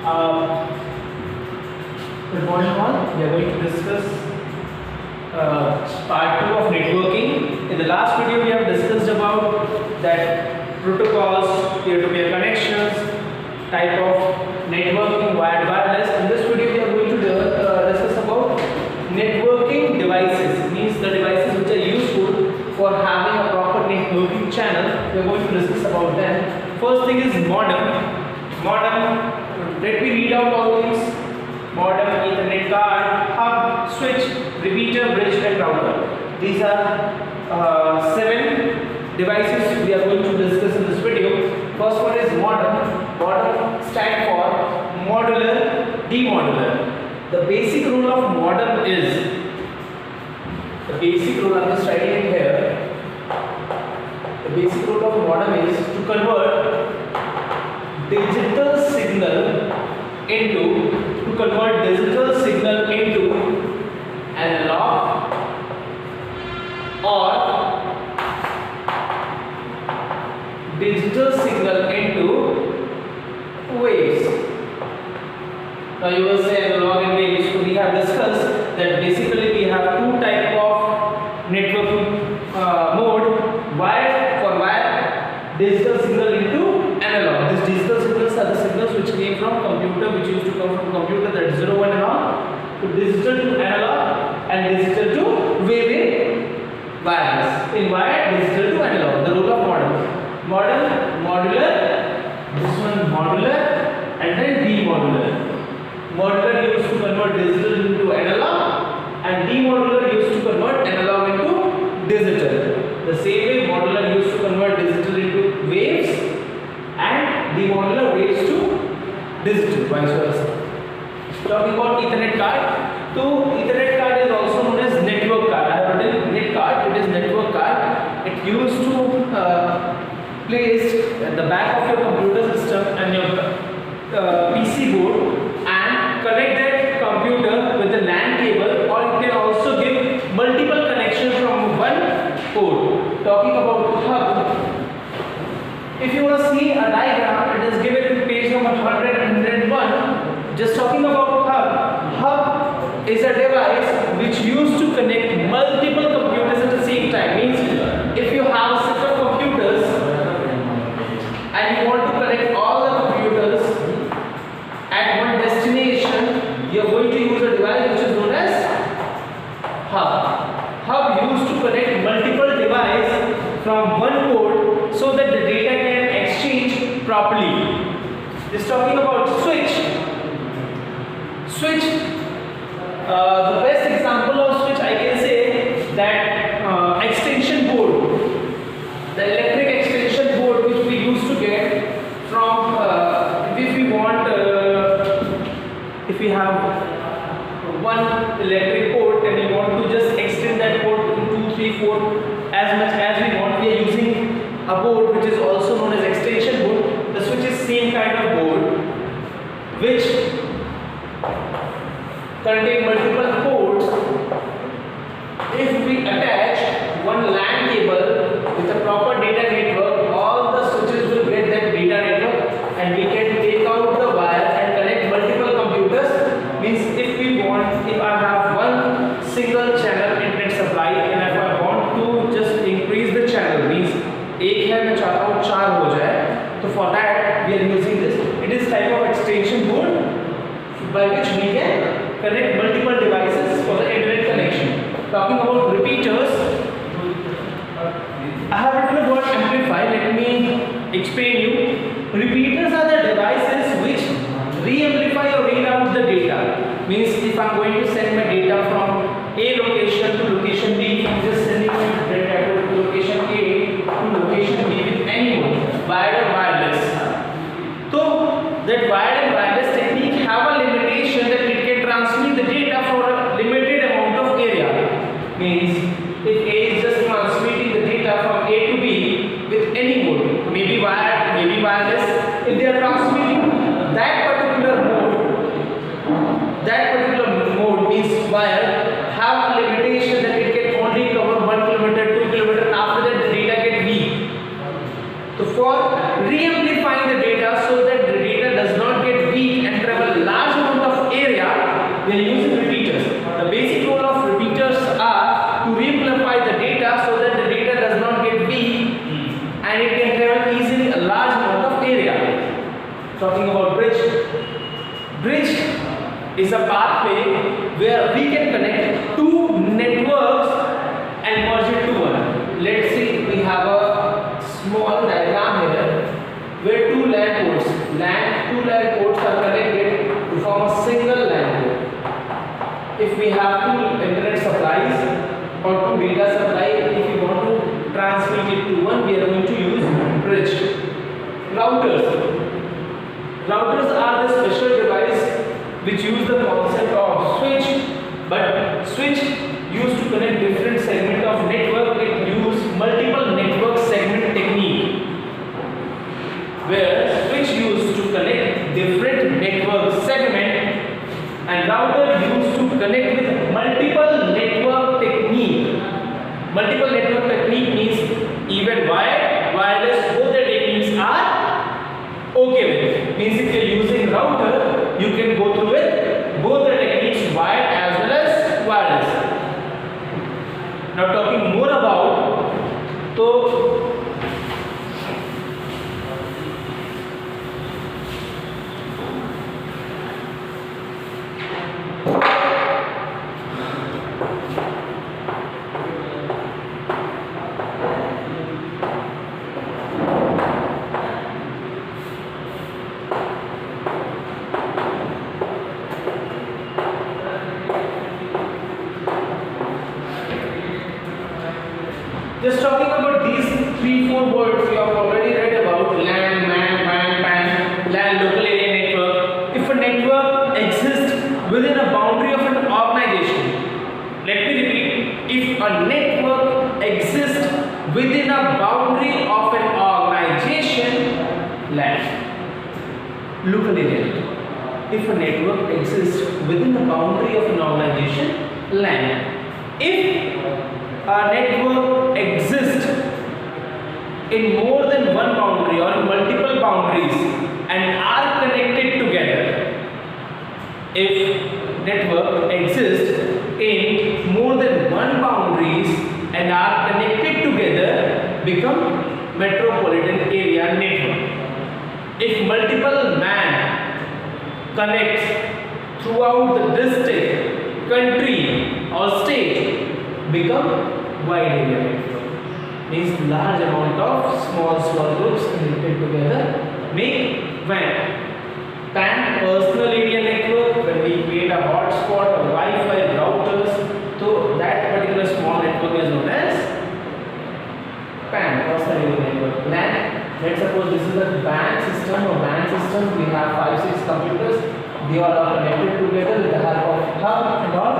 Uh, Good morning all. We are going to discuss part 2 of networking. In the last video we have discussed about that protocols, peer-to-peer connections, type of networking, wired, wireless. In this video we are going to discuss about networking devices, means the devices which are useful for having a proper networking channel. We are going to discuss about them. First thing is modem. Let me read out all these. Modem, Ethernet card, hub, switch, repeater, bridge and router. These are 7 devices we are going to discuss in this video. First one is modem. Modem stands for modular, demodular. The basic rule of modem is, I'm just writing it here. The basic rule of modem is to convert digital signal into analog or digital signal into waves. Now you will say analog and waves. So we have discussed that basically we have two types of networking mode. Wire, digital signal into analog. These digital signals are the signals which came from computer, which used to come from computer, that is 0, 1 and all, to digital to analog and digital to wave in wireless. In wire, digital to analog. The rule of modem, modular, this one modular and then demodular. Modular used to convert digital into analog and demodular used to convert analog into digital. The same way modular used to convert digital into waves and demodular waves to digital, vice versa. Talking about Ethernet card. So Ethernet card is also known as network card. I have written net card. It is network card. It used to place at the back of your computer system and your PC board and connect that computer with the LAN cable, or it can also give multiple connections from one port. Talking about hub. If you want to see a diagram, it is given in page number 100 and 101. Just talking about hub. Hub is a device which used to connect multiple computers at the same time. Means if you have a set of computers and you want to connect all the computers at one destination, you are going to use a device which is known as hub. Hub used to connect multiple devices from one port so that the data can exchange properly. Just talking about switch. The best example of switch I can say that extension board, the electric extension board which we used to get from if we want, if we have one electric port and we want to just extend that port to 2, 3, 4 as much as we want, we are using a board which is also known as extension board. The switch is same kind of board which contain multiple ports. If we attach one LAN cable with a proper data network, all the switches will get that data network and we can take out the wire and connect multiple computers. Means if we want, if I have one single channel internet supply and if I want to just increase the channel, means एक है मैं चाहता हूँ 4 हो जाए, तो for that we are using this. It is type of extension board by which we can connect multiple devices for the internet connection. Talking about repeaters, I have written the word amplify. Let me explain you. Repeaters are the devices which re-amplify or reroute the data. Means if I am going to send my data from A location to location B, I am just sending my data to location A to location B with any mode, wired or wireless. So that wired and wireless technique have a limitation that it can transmit the data for a limited amount of area. Means if A is just transmitting the data from A to B with any mode, maybe wired, maybe wireless, if they are transmitting that particular mode means wire have a limitation that it can only cover 1 kilometer, 2 kilometer. After that the data get weak. So for re-amplifying the data so that the data does not get weak and travel we are using repeaters. The basic role of repeaters are to reamplify the data so that the data does not get weak and it can travel easily a large amount of area. Talking about bridge. Bridge is a pathway where we can connect two networks and merge it to one. Let's say we have a small diagram here where two LAN ports are connected to form a single LAN port. If we have two internet supplies or two data supply, if we want to transmit it to one, we are going to use bridge. Routers are the special device which use the concept of switch, but switch used to connect different segment of network. It use multiple network segment technique, where switch used to connect different network segment and router used to connect with multiple network technique. Multiple network technique means even wired, wireless, both the techniques are okay with. Means if you are using router, you can go through with both the techniques, wired as well as wireless. Now talking more about just talking about these 3-4 words you have already read about: LAN, MAN, WAN, PAN. LAN, local area network. If a network exists within a boundary of an organization, let me repeat, if a network exists within a boundary of an organization, LAN, local area network. If a network exists within the boundary of an organization, LAN. If a network exists in more than one boundary or multiple boundaries and are connected together, if network exists in more than one boundaries and are connected together, become metropolitan area network. If multiple MAN connects throughout the district, country or state, become wide area network. Means large amount of small groups connected together make WAN. PAN, personal area network, when we create a hotspot or Wi-Fi routers, so that particular small network is known as PAN, personal area network. LAN, let's suppose this is a WAN system, we have 5-6 computers, they all are connected together with the help of hub and all,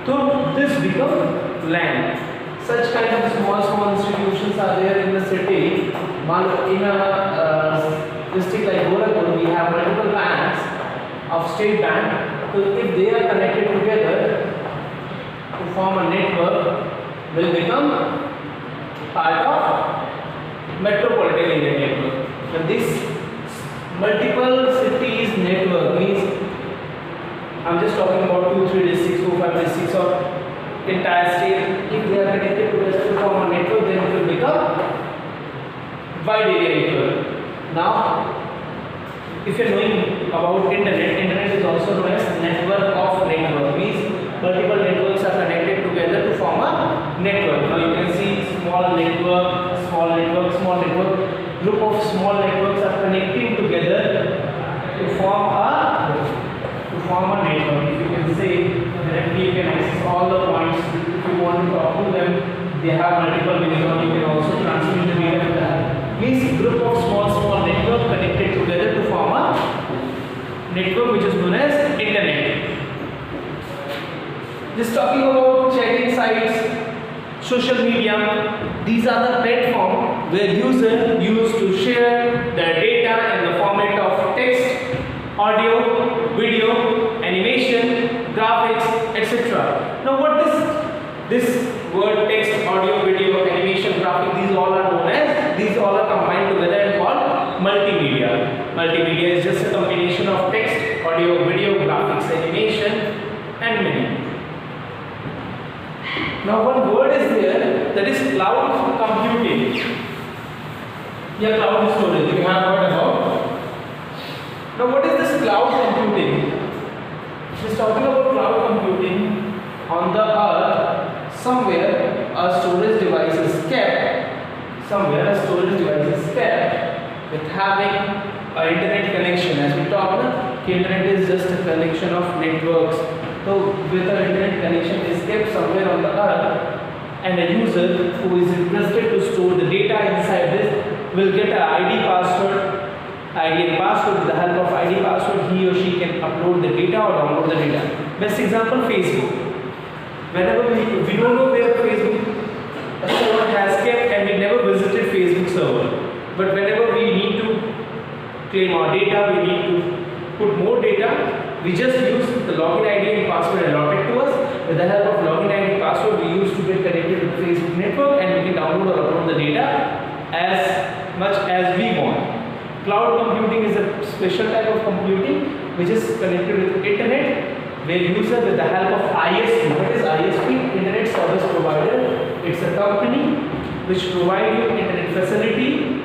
so this becomes LAN. Such kind of small institutions are there in the city. In a district like Gorakhpur, we have multiple banks of State Bank. So if they are connected together to form a network, will become part of metropolitan area network. And this multiple cities network means, I'm just talking about 2-3 districts, 4-5 districts or entire state. If they are connected to form a network, then it will become wide area network. Now, if you are knowing about internet is also known as network of network. Means multiple networks are connected together to form a network. Now you can see small network. Group of small networks are connecting together to form a network. If you can say directly, you can access all the points. If you want to talk to them, they have multiple ways, or you can also transmit the data to that. Means group of small network connected together to form a network which is known as internet. Just talking about chatting sites, social media, these are the platforms where users use to share their data in the format of text, audio, video, animation, graphics, etc. Now what this word text, audio, video, animation, graphic, these all are combined together and called multimedia. Multimedia is just a combination of text, audio, video, graphics, animation, Now one word is there, that is cloud computing. Yeah, cloud storage you have heard about. Now what is this cloud computing? It is talking about cloud computing. On the earth, somewhere a storage device is kept. With having an internet connection. As we talked, the internet is just a connection of networks. So with an internet connection is kept somewhere on the earth, and a user who is interested to store the data inside this will get an ID and password. With the help of ID password, he or she can upload the data or download the data. Best example, Facebook. Whenever we don't know where Facebook server has kept, and we never visited Facebook server. But whenever we need to claim our data, we need to put more data, we just use the login ID and password allotted to us. With the help of login ID and password, we use to get connected to the Facebook network, and we can download or upload the data as much as we want. Cloud computing is a special type of computing which is connected with internet, where user with the help of ISP. What is ISP? Internet Service Provider. It's a company which provide you internet facility.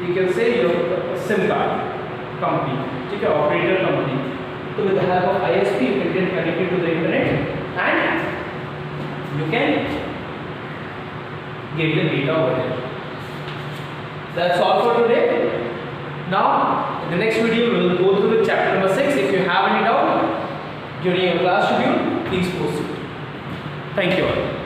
You can say your SIM card company, okay, operator company. So with the help of ISP, you can get connected to the internet and you can get the data over there. That's all for today. Now, in the next video, we will go through the chapter number 6. If you have any doubt during your class schedule, please post it. Thank you all.